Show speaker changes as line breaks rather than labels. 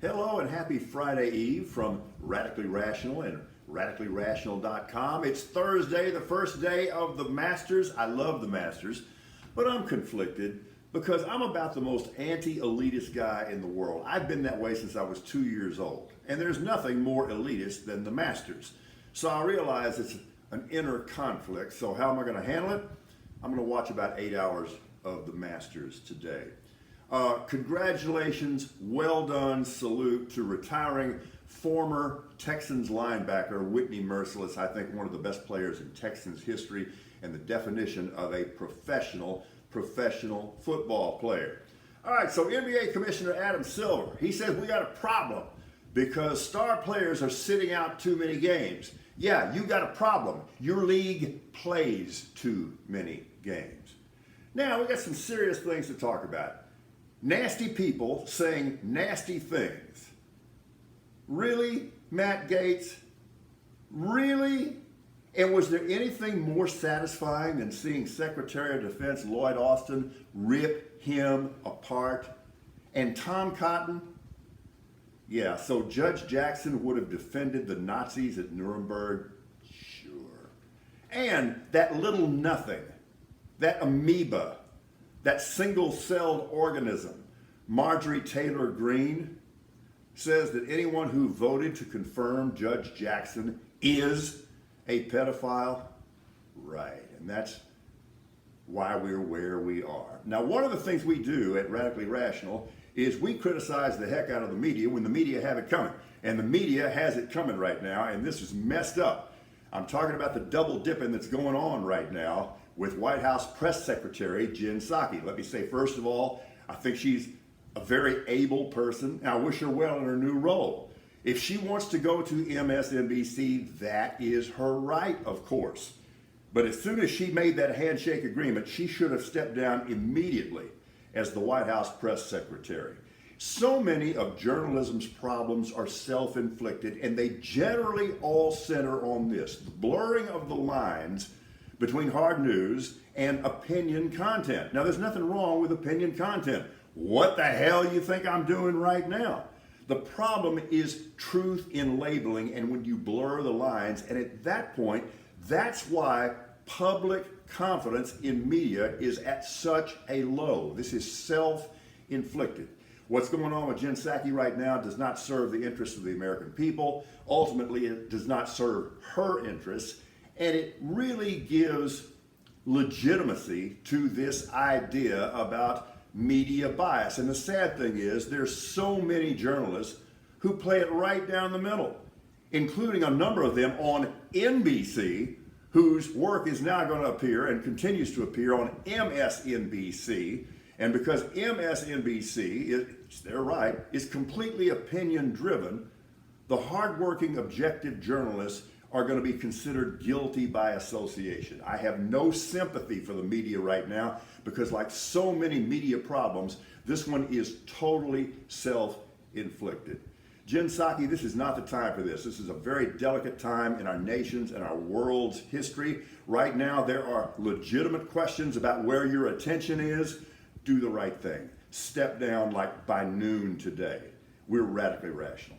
Hello and happy Friday Eve from Radically Rational and radicallyrational.com. It's Thursday, the first day of the Masters. I love the Masters, but I'm conflicted because I'm about the most anti-elitist guy in the world. I've been that way since I was 2 years old, and there's nothing more elitist than the Masters. So I realize it's an inner conflict. So how am I going to handle it? I'm going to watch about 8 hours of the Masters today. Congratulations, well done, salute to retiring former Texans linebacker Whitney Mercilus. I think one of the best players in Texans history and the definition of a professional football player. All right, so NBA Commissioner Adam Silver, he says we got a problem because star players are sitting out too many games. Yeah, you got a problem. Your league plays too many games. Now, we got some serious things to talk about. Nasty people saying nasty things. Really, Matt Gaetz? Really? And was there anything more satisfying than seeing Secretary of Defense Lloyd Austin rip him apart? And Tom Cotton? Yeah, so Judge Jackson would have defended the Nazis at Nuremberg? Sure. And that little nothing, that amoeba, that single-celled organism, Marjorie Taylor Greene, says that anyone who voted to confirm Judge Jackson is a pedophile. Right, and that's why we're where we are. Now, one of the things we do at Radically Rational is we criticize the heck out of the media when the media have it coming. And the media has it coming right now, and this is messed up. I'm talking about the double dipping that's going on right now with White House Press Secretary Jen Psaki. Let me say, first of all, I think she's a very able person, and I wish her well in her new role. If she wants to go to MSNBC, that is her right, of course. But as soon as she made that handshake agreement, she should have stepped down immediately as the White House Press Secretary. So many of journalism's problems are self-inflicted, and they generally all center on this: the blurring of the lines between hard news and opinion content. Now, there's nothing wrong with opinion content. What the hell you think I'm doing right now? The problem is truth in labeling and when you blur the lines, and at that point, that's why public confidence in media is at such a low. This is self-inflicted. What's going on with Jen Psaki right now does not serve the interests of the American people. Ultimately, it does not serve her interests. And it really gives legitimacy to this idea about media bias. And the sad thing is there's so many journalists who play it right down the middle, including a number of them on NBC, whose work is now going to appear and continues to appear on MSNBC. And because MSNBC, they're right, is completely opinion driven, the hardworking, objective journalists are going to be considered guilty by association. I have no sympathy for the media right now because, like so many media problems, this one is totally self-inflicted. Jen Psaki, this is not the time for this. This is a very delicate time in our nation's and our world's history. Right now, there are legitimate questions about where your attention is. Do the right thing. Step down like by noon today. We're Radically Rational.